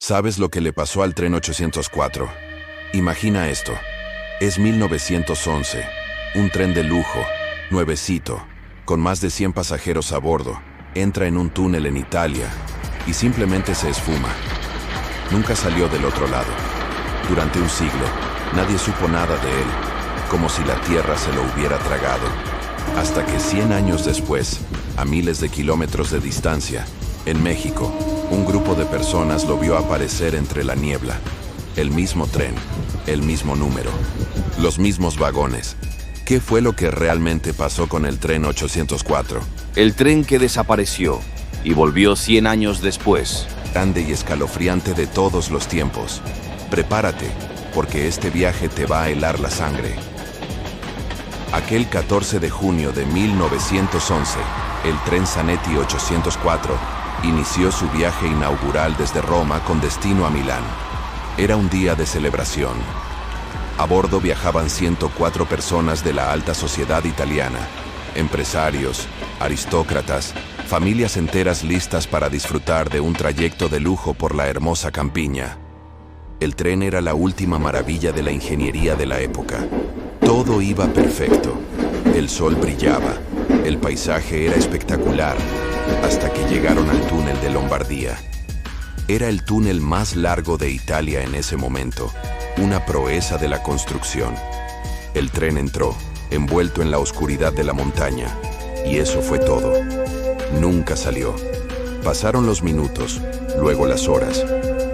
¿Sabes lo que le pasó al tren 804? Imagina esto. Es 1911. Un tren de lujo, nuevecito, con más de 100 pasajeros a bordo, entra en un túnel en Italia y simplemente se esfuma. Nunca salió del otro lado. Durante un siglo, nadie supo nada de él, como si la tierra se lo hubiera tragado. Hasta que 100 años después, a miles de kilómetros de distancia, en México, un grupo de personas lo vio aparecer entre la niebla. El mismo tren, el mismo número, los mismos vagones. ¿Qué fue lo que realmente pasó con el tren 804? El tren que desapareció y volvió 100 años después. Grande y escalofriante de todos los tiempos. Prepárate, porque este viaje te va a helar la sangre. Aquel 14 de junio de 1911, el tren Zanetti 804 inició su viaje inaugural desde Roma con destino a Milán. Era un día de celebración. A bordo viajaban 104 personas de la alta sociedad italiana, empresarios, aristócratas, familias enteras listas para disfrutar de un trayecto de lujo por la hermosa campiña. El tren era la última maravilla de la ingeniería de la época. Todo iba perfecto. El sol brillaba, el paisaje era espectacular, hasta que llegaron al túnel de Lombardía. Era el túnel más largo de Italia en ese momento, una proeza de la construcción. El tren entró, envuelto en la oscuridad de la montaña, y eso fue todo. Nunca salió. Pasaron los minutos, luego las horas.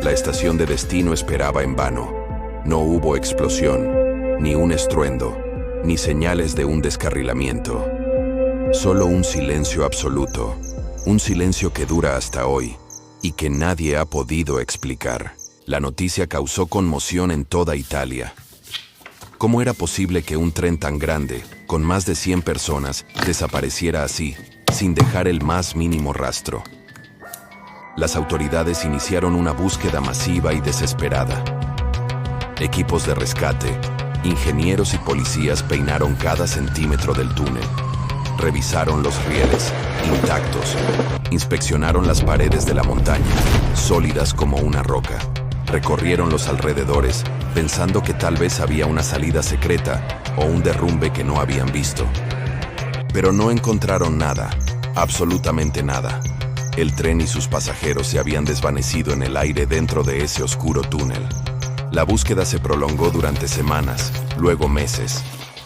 La estación de destino esperaba en vano. No hubo explosión, ni un estruendo, ni señales de un descarrilamiento. Solo un silencio absoluto, un silencio que dura hasta hoy y que nadie ha podido explicar. La noticia causó conmoción en toda Italia. ¿Cómo era posible que un tren tan grande, con más de 100 personas, desapareciera así, sin dejar el más mínimo rastro? Las autoridades iniciaron una búsqueda masiva y desesperada. Equipos de rescate, ingenieros y policías peinaron cada centímetro del túnel. Revisaron los rieles, intactos. Inspeccionaron las paredes de la montaña, sólidas como una roca. Recorrieron los alrededores, pensando que tal vez había una salida secreta o un derrumbe que no habían visto. Pero no encontraron nada, absolutamente nada. El tren y sus pasajeros se habían desvanecido en el aire dentro de ese oscuro túnel. La búsqueda se prolongó durante semanas, luego meses.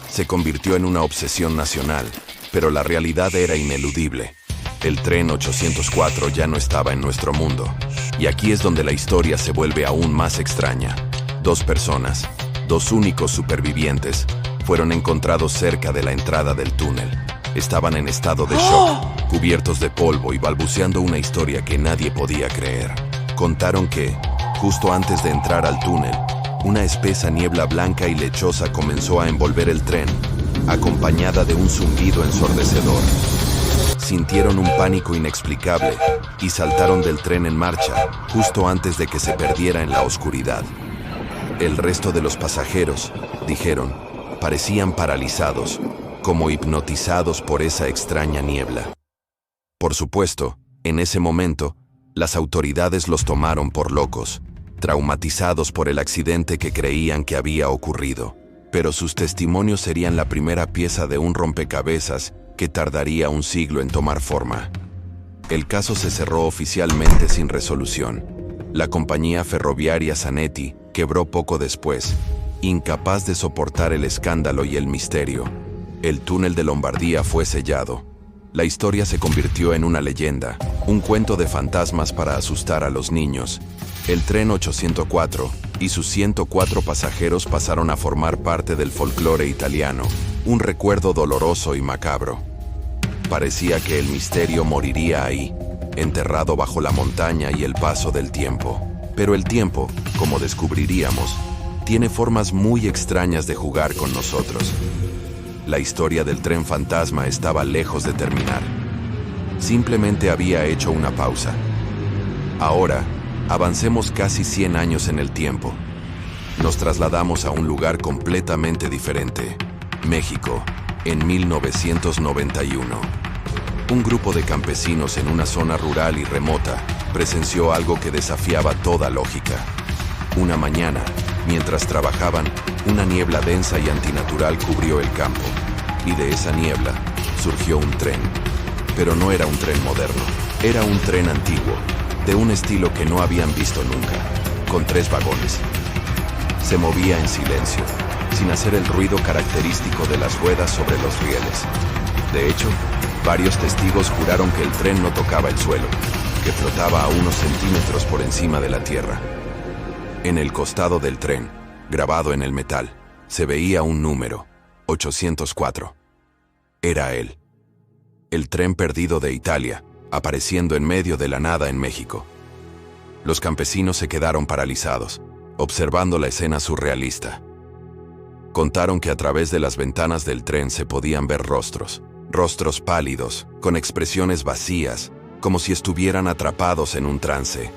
Se convirtió en una obsesión nacional, pero la realidad era ineludible. El tren 804 ya no estaba en nuestro mundo. Y aquí es donde la historia se vuelve aún más extraña. 2 personas, 2 únicos supervivientes, fueron encontrados cerca de la entrada del túnel. Estaban en estado de shock, cubiertos de polvo y balbuceando una historia que nadie podía creer. Contaron que, justo antes de entrar al túnel, una espesa niebla blanca y lechosa comenzó a envolver el tren, acompañada de un zumbido ensordecedor. Sintieron un pánico inexplicable y saltaron del tren en marcha, justo antes de que se perdiera en la oscuridad. El resto de los pasajeros, dijeron, parecían paralizados, como hipnotizados por esa extraña niebla. Por supuesto, en ese momento, las autoridades los tomaron por locos, traumatizados por el accidente que creían que había ocurrido. Pero sus testimonios serían la primera pieza de un rompecabezas que tardaría un siglo en tomar forma. El caso se cerró oficialmente sin resolución. La compañía ferroviaria Zanetti quebró poco después, incapaz de soportar el escándalo y el misterio. El túnel de Lombardía fue sellado. La historia se convirtió en una leyenda, un cuento de fantasmas para asustar a los niños. El tren 804 y sus 104 pasajeros pasaron a formar parte del folclore italiano, un recuerdo doloroso y macabro. Parecía que el misterio moriría ahí, enterrado bajo la montaña y el paso del tiempo. Pero el tiempo, como descubriríamos, tiene formas muy extrañas de jugar con nosotros. La historia del tren fantasma estaba lejos de terminar. Simplemente había hecho una pausa. Ahora, avancemos casi 100 años en el tiempo. Nos trasladamos a un lugar completamente diferente. México, en 1991. Un grupo de campesinos en una zona rural y remota presenció algo que desafiaba toda lógica. Una mañana, mientras trabajaban, una niebla densa y antinatural cubrió el campo, y de esa niebla surgió un tren. Pero no era un tren moderno, era un tren antiguo, de un estilo que no habían visto nunca, con 3 vagones. Se movía en silencio, sin hacer el ruido característico de las ruedas sobre los rieles. De hecho, varios testigos juraron que el tren no tocaba el suelo, que flotaba a unos centímetros por encima de la tierra. En el costado del tren, grabado en el metal, se veía un número, 804. Era él. El tren perdido de Italia, apareciendo en medio de la nada en México. Los campesinos se quedaron paralizados, observando la escena surrealista. Contaron que a través de las ventanas del tren se podían ver rostros pálidos, con expresiones vacías, como si estuvieran atrapados en un trance.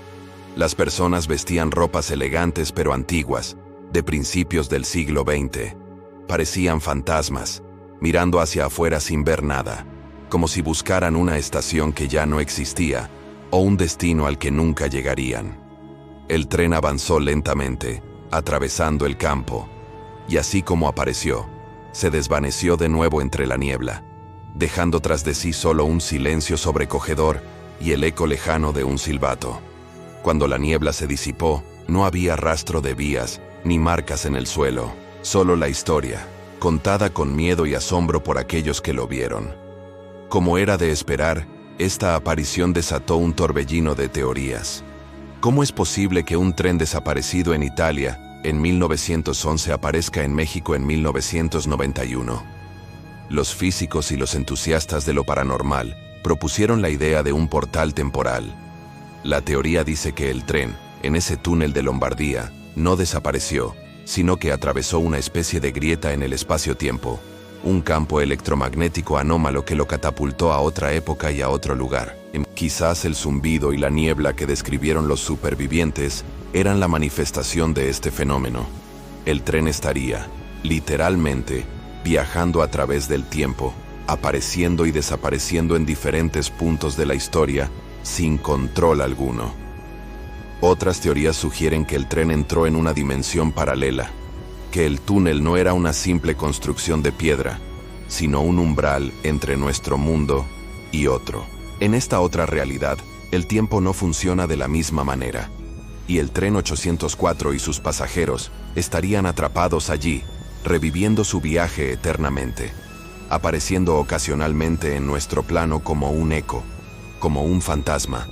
Las personas vestían ropas elegantes pero antiguas, de principios del siglo XX. Parecían fantasmas, mirando hacia afuera sin ver nada, como si buscaran una estación que ya no existía, o un destino al que nunca llegarían. El tren avanzó lentamente, atravesando el campo, y así como apareció, se desvaneció de nuevo entre la niebla, dejando tras de sí solo un silencio sobrecogedor y el eco lejano de un silbato. Cuando la niebla se disipó, no había rastro de vías ni marcas en el suelo, solo la historia, contada con miedo y asombro por aquellos que lo vieron. Como era de esperar, esta aparición desató un torbellino de teorías. ¿Cómo es posible que un tren desaparecido en Italia en 1911 aparezca en México en 1991? Los físicos y los entusiastas de lo paranormal propusieron la idea de un portal temporal. La teoría dice que el tren, en ese túnel de Lombardía, no desapareció, sino que atravesó una especie de grieta en el espacio-tiempo, un campo electromagnético anómalo que lo catapultó a otra época y a otro lugar. Quizás el zumbido y la niebla que describieron los supervivientes eran la manifestación de este fenómeno. El tren estaría, literalmente, viajando a través del tiempo, apareciendo y desapareciendo en diferentes puntos de la historia, sin control alguno. Otras teorías sugieren que el tren entró en una dimensión paralela, que el túnel no era una simple construcción de piedra, sino un umbral entre nuestro mundo y otro. En esta otra realidad, el tiempo no funciona de la misma manera, y el tren 804 y sus pasajeros estarían atrapados allí, reviviendo su viaje eternamente, apareciendo ocasionalmente en nuestro plano como un eco, como un fantasma.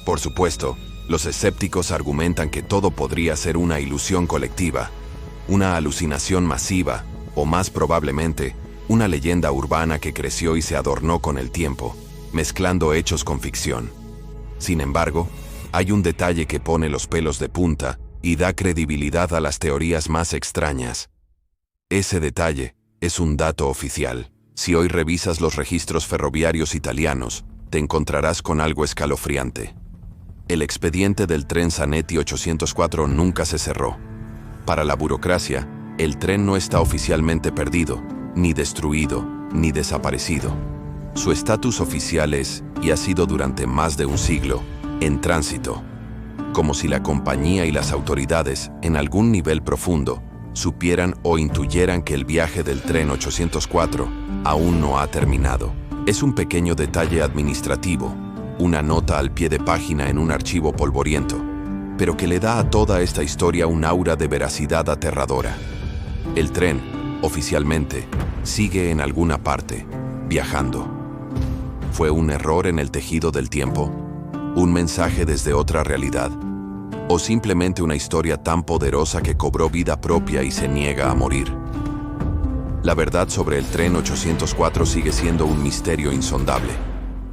Por supuesto, los escépticos argumentan que todo podría ser una ilusión colectiva, una alucinación masiva, o más probablemente, una leyenda urbana que creció y se adornó con el tiempo, mezclando hechos con ficción. Sin embargo, hay un detalle que pone los pelos de punta y da credibilidad a las teorías más extrañas. Ese detalle es un dato oficial. Si hoy revisas los registros ferroviarios italianos, te encontrarás con algo escalofriante. El expediente del tren Zanetti 804 nunca se cerró. Para la burocracia, el tren no está oficialmente perdido, ni destruido, ni desaparecido. Su estatus oficial es, y ha sido durante más de un siglo, en tránsito. Como si la compañía y las autoridades, en algún nivel profundo, supieran o intuyeran que el viaje del tren 804 aún no ha terminado. Es un pequeño detalle administrativo, una nota al pie de página en un archivo polvoriento, pero que le da a toda esta historia un aura de veracidad aterradora. El tren, oficialmente, sigue en alguna parte, viajando. ¿Fue un error en el tejido del tiempo? ¿Un mensaje desde otra realidad? ¿O simplemente una historia tan poderosa que cobró vida propia y se niega a morir? La verdad sobre el tren 804 sigue siendo un misterio insondable,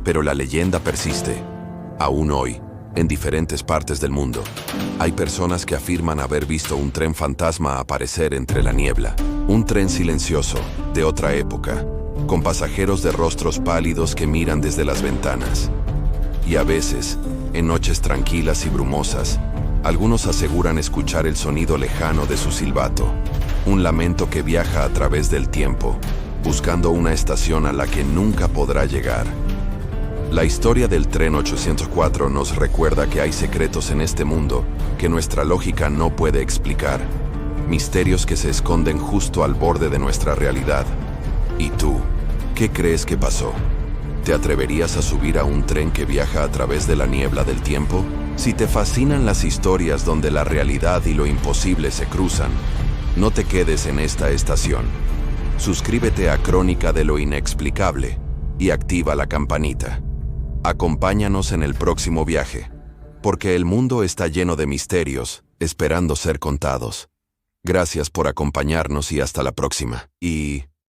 pero la leyenda persiste. Aún hoy, en diferentes partes del mundo, hay personas que afirman haber visto un tren fantasma aparecer entre la niebla. Un tren silencioso, de otra época, con pasajeros de rostros pálidos que miran desde las ventanas. Y a veces, en noches tranquilas y brumosas, algunos aseguran escuchar el sonido lejano de su silbato, un lamento que viaja a través del tiempo, buscando una estación a la que nunca podrá llegar. La historia del tren 804 nos recuerda que hay secretos en este mundo que nuestra lógica no puede explicar. Misterios que se esconden justo al borde de nuestra realidad. ¿Y tú? ¿Qué crees que pasó? ¿Te atreverías a subir a un tren que viaja a través de la niebla del tiempo? Si te fascinan las historias donde la realidad y lo imposible se cruzan, no te quedes en esta estación. Suscríbete a Crónica de lo Inexplicable y activa la campanita. Acompáñanos en el próximo viaje, porque el mundo está lleno de misterios, esperando ser contados. Gracias por acompañarnos y hasta la próxima. Y